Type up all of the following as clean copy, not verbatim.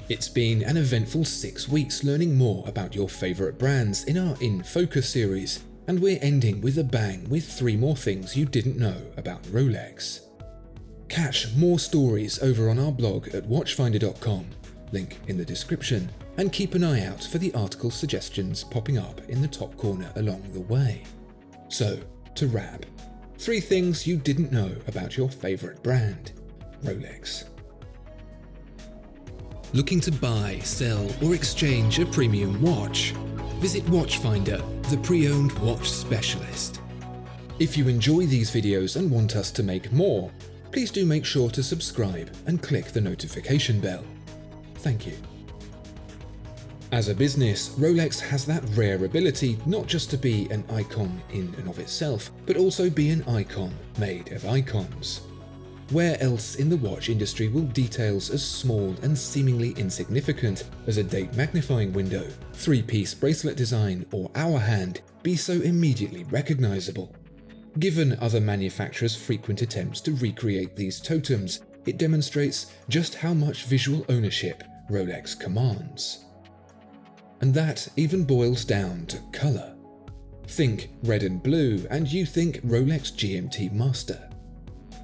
It's been an eventful 6 weeks learning more about your favourite brands in our In Focus series, and we're ending with a bang with 3 more things you didn't know about Rolex. Catch more stories over on our blog at watchfinder.com, link in the description, and keep an eye out for the article suggestions popping up in the top corner along the way. So, to wrap, 3 things you didn't know about your favourite brand, Rolex. Looking to buy, sell, or exchange a premium watch? Visit Watchfinder, the pre-owned watch specialist. If you enjoy these videos and want us to make more, please do make sure to subscribe and click the notification bell. Thank you. As a business, Rolex has that rare ability not just to be an icon in and of itself, but also be an icon made of icons. Where else in the watch industry will details as small and seemingly insignificant as a date magnifying window, 3-piece bracelet design, or hour hand be so immediately recognizable? Given other manufacturers' frequent attempts to recreate these totems, it demonstrates just how much visual ownership Rolex commands. And that even boils down to colour. Think red and blue and you think Rolex GMT-Master.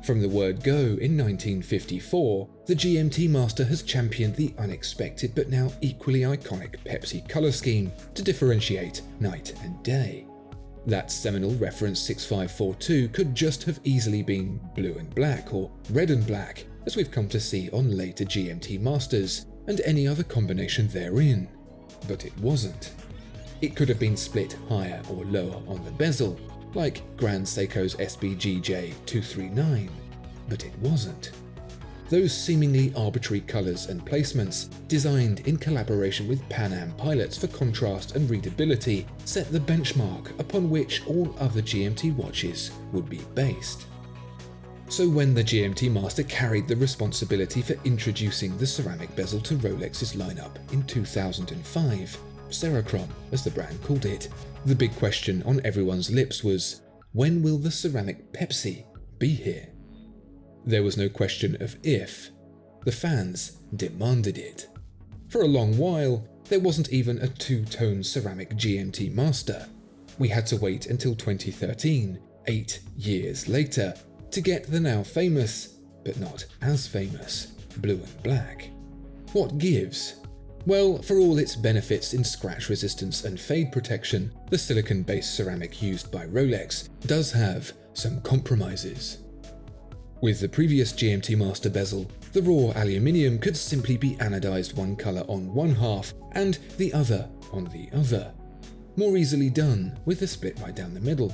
From the word go in 1954, the GMT-Master has championed the unexpected but now equally iconic Pepsi colour scheme to differentiate night and day. That seminal reference 6542 could just have easily been blue and black or red and black, as we've come to see on later GMT Masters, and any other combination therein. But it wasn't. It could have been split higher or lower on the bezel, like Grand Seiko's SBGJ 239, but it wasn't. Those seemingly arbitrary colours and placements, designed in collaboration with Pan Am pilots for contrast and readability, set the benchmark upon which all other GMT watches would be based. So when the GMT Master carried the responsibility for introducing the ceramic bezel to Rolex's lineup in 2005, Cerachrom as the brand called it, the big question on everyone's lips was, when will the ceramic Pepsi be here? There was no question of if. The fans demanded it. For a long while, there wasn't even a 2-tone ceramic GMT Master. We had to wait until 2013, 8 years later, to get the now famous, but not as famous, blue and black. What gives? Well, for all its benefits in scratch resistance and fade protection, the silicon-based ceramic used by Rolex does have some compromises. With the previous GMT Master bezel, the raw aluminium could simply be anodized one color on one half and the other on the other. More easily done with a split right down the middle.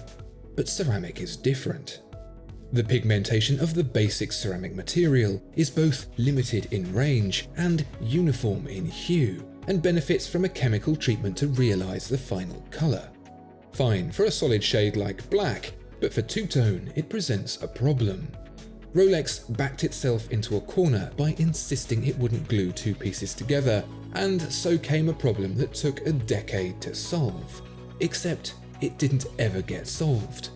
But ceramic is different. The pigmentation of the basic ceramic material is both limited in range and uniform in hue, and benefits from a chemical treatment to realize the final color. Fine for a solid shade like black, but for two-tone it presents a problem. Rolex backed itself into a corner by insisting it wouldn't glue 2 pieces together, and so came a problem that took a decade to solve. Except it didn't ever get solved.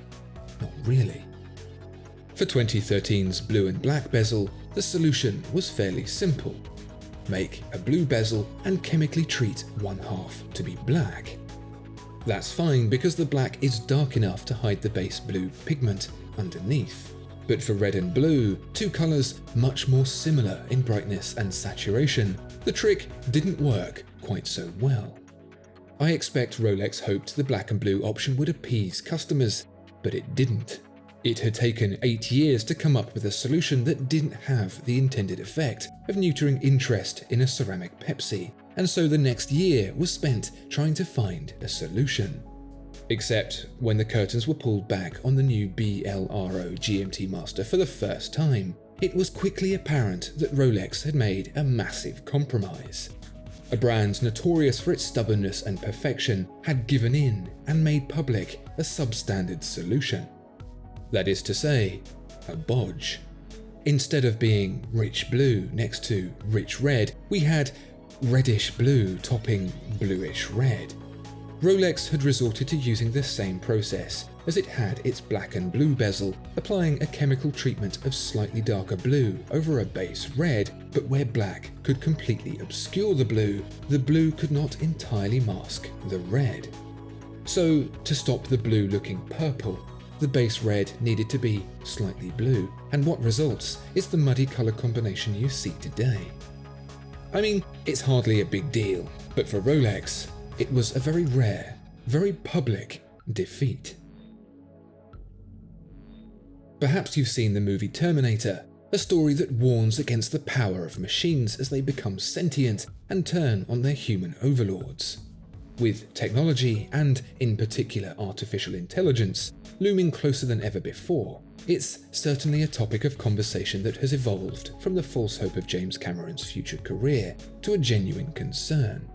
Not really. For 2013's blue and black bezel, the solution was fairly simple. Make a blue bezel and chemically treat one half to be black. That's fine because the black is dark enough to hide the base blue pigment underneath. But for red and blue, 2 colors much more similar in brightness and saturation, the trick didn't work quite so well. I expect Rolex hoped the black and blue option would appease customers, but it didn't. It had taken 8 years to come up with a solution that didn't have the intended effect of neutering interest in a ceramic Pepsi, and so the next year was spent trying to find a solution. Except when the curtains were pulled back on the new BLRO GMT Master for the first time, it was quickly apparent that Rolex had made a massive compromise. A brand notorious for its stubbornness and perfection had given in and made public a substandard solution. That is to say, a bodge. Instead of being rich blue next to rich red, we had reddish blue topping bluish red. Rolex had resorted to using the same process, as it had its black and blue bezel, applying a chemical treatment of slightly darker blue over a base red, but where black could completely obscure the blue could not entirely mask the red. So, to stop the blue looking purple, the base red needed to be slightly blue, and what results is the muddy colour combination you see today. I mean, it's hardly a big deal, but for Rolex, it was a very rare, very public defeat. Perhaps you've seen the movie Terminator, a story that warns against the power of machines as they become sentient and turn on their human overlords. With technology, and in particular artificial intelligence, looming closer than ever before, it's certainly a topic of conversation that has evolved from the false hope of James Cameron's future career to a genuine concern.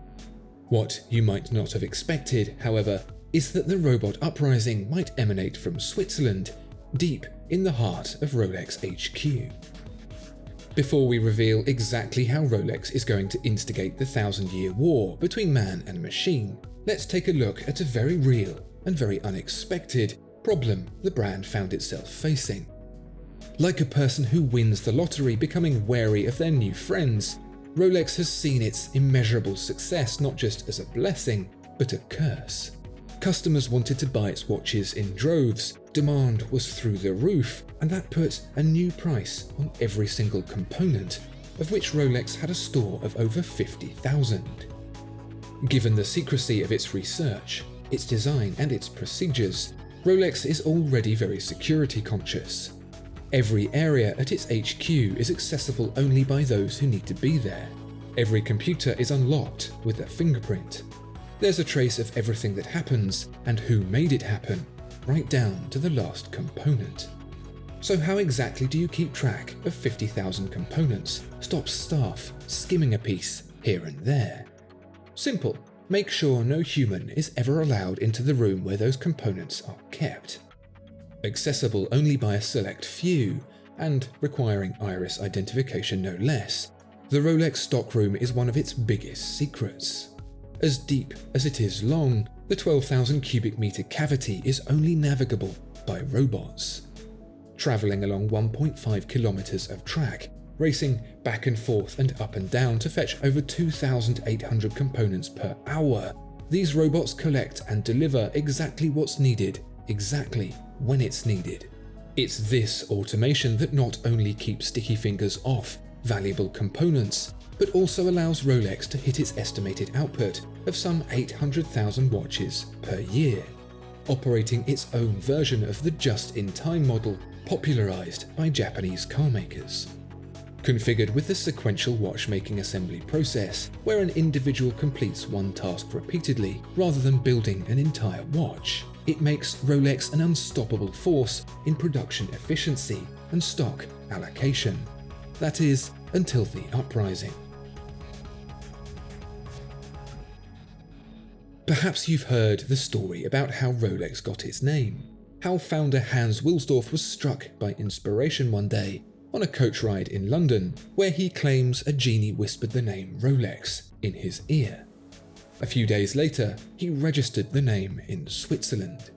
What you might not have expected, however, is that the robot uprising might emanate from Switzerland, deep in the heart of Rolex HQ. Before we reveal exactly how Rolex is going to instigate the 1,000-year war between man and machine, let's take a look at a very real and very unexpected problem the brand found itself facing. Like a person who wins the lottery becoming wary of their new friends, Rolex has seen its immeasurable success not just as a blessing, but a curse. Customers wanted to buy its watches in droves, demand was through the roof, and that put a new price on every single component, of which Rolex had a store of over 50,000. Given the secrecy of its research, its design and its procedures, Rolex is already very security conscious. Every area at its HQ is accessible only by those who need to be there. Every computer is unlocked with a fingerprint. There's a trace of everything that happens and who made it happen, right down to the last component. So how exactly do you keep track of 50,000 components, stop staff skimming a piece here and there? Simple. Make sure no human is ever allowed into the room where those components are kept. Accessible only by a select few, and requiring iris identification no less, the Rolex stockroom is one of its biggest secrets. As deep as it is long, the 12,000 cubic meter cavity is only navigable by robots. Travelling along 1.5 kilometers of track, racing back and forth and up and down to fetch over 2,800 components per hour, these robots collect and deliver exactly what's needed, exactly when it's needed. It's this automation that not only keeps sticky fingers off valuable components, but also allows Rolex to hit its estimated output of some 800,000 watches per year, operating its own version of the just-in-time model popularized by Japanese carmakers. Configured with the sequential watchmaking assembly process, where an individual completes one task repeatedly rather than building an entire watch, it makes Rolex an unstoppable force in production efficiency and stock allocation. That is, until the uprising. Perhaps you've heard the story about how Rolex got its name, how founder Hans Wilsdorf was struck by inspiration one day on a coach ride in London, where he claims a genie whispered the name Rolex in his ear. A few days later, he registered the name in Switzerland.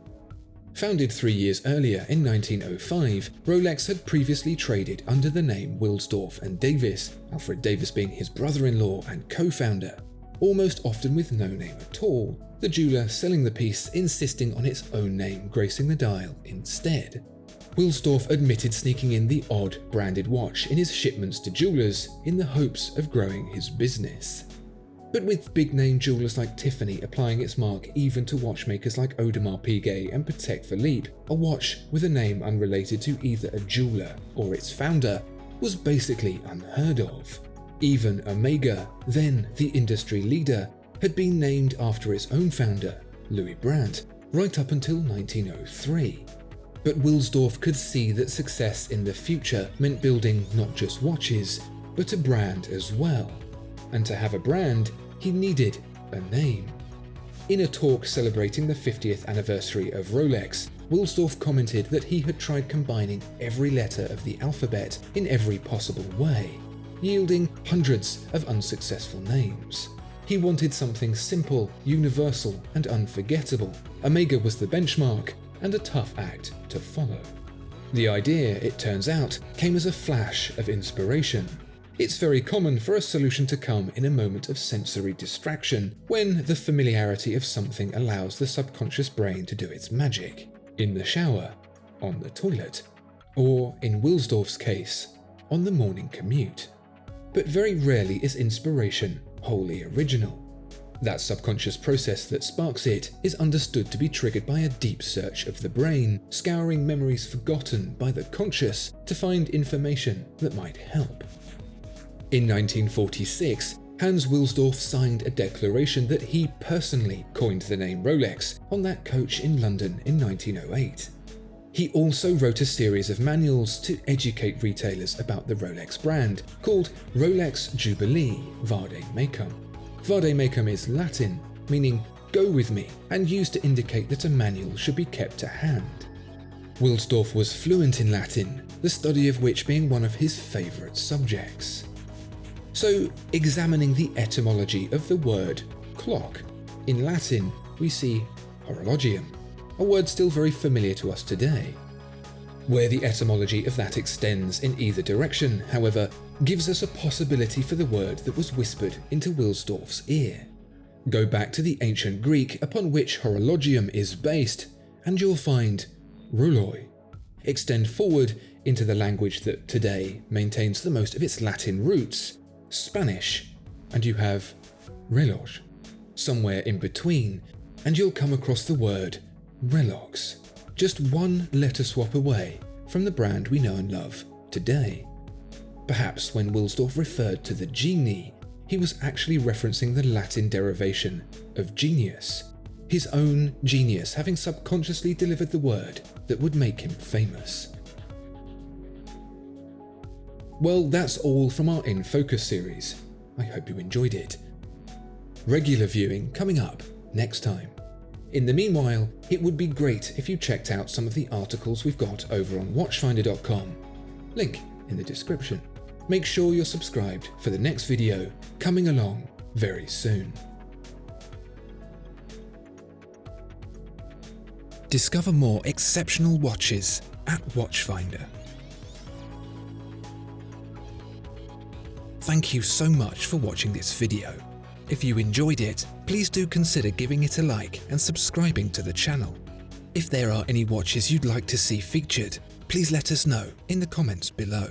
Founded 3 years earlier in 1905, Rolex had previously traded under the name Wilsdorf and Davis, Alfred Davis being his brother-in-law and co-founder, almost often with no name at all, the jeweler selling the piece insisting on its own name gracing the dial instead. Wilsdorf admitted sneaking in the odd branded watch in his shipments to jewelers in the hopes of growing his business. But with big-name jewelers like Tiffany applying its mark even to watchmakers like Audemars Piguet and Patek Philippe, a watch with a name unrelated to either a jeweler or its founder was basically unheard of. Even Omega, then the industry leader, had been named after its own founder, Louis Brandt, right up until 1903. But Wilsdorf could see that success in the future meant building not just watches, but a brand as well. And to have a brand, he needed a name. In a talk celebrating the 50th anniversary of Rolex, Wilsdorf commented that he had tried combining every letter of the alphabet in every possible way, yielding hundreds of unsuccessful names. He wanted something simple, universal, and unforgettable. Omega was the benchmark, and a tough act to follow. The idea, it turns out, came as a flash of inspiration. It's very common for a solution to come in a moment of sensory distraction, when the familiarity of something allows the subconscious brain to do its magic. In the shower, on the toilet, or in Wilsdorf's case, on the morning commute. But very rarely is inspiration wholly original. That subconscious process that sparks it is understood to be triggered by a deep search of the brain, scouring memories forgotten by the conscious to find information that might help. In 1946, Hans Wilsdorf signed a declaration that he personally coined the name Rolex on that coach in London in 1908. He also wrote a series of manuals to educate retailers about the Rolex brand, called Rolex Jubilee Vade Mecum. Vade Mecum is Latin, meaning go with me, and used to indicate that a manual should be kept to hand. Wilsdorf was fluent in Latin, the study of which being one of his favourite subjects. So, examining the etymology of the word clock, in Latin we see horologium, a word still very familiar to us today. Where the etymology of that extends in either direction, however, gives us a possibility for the word that was whispered into Wilsdorf's ear. Go back to the ancient Greek upon which horologium is based, and you'll find roloi. Extend forward into the language that today maintains the most of its Latin roots, Spanish, and you have reloj. Somewhere in between, and you'll come across the word Relox, just one letter swap away from the brand we know and love today. Perhaps when Wilsdorf referred to the genie, he was actually referencing the Latin derivation of genius, his own genius having subconsciously delivered the word that would make him famous. Well, that's all from our In Focus series. I hope you enjoyed it. Regular viewing coming up next time. In the meanwhile, it would be great if you checked out some of the articles we've got over on Watchfinder.com. Link in the description. Make sure you're subscribed for the next video coming along very soon. Discover more exceptional watches at Watchfinder. Thank you so much for watching this video. If you enjoyed it, please do consider giving it a like and subscribing to the channel. If there are any watches you'd like to see featured, please let us know in the comments below.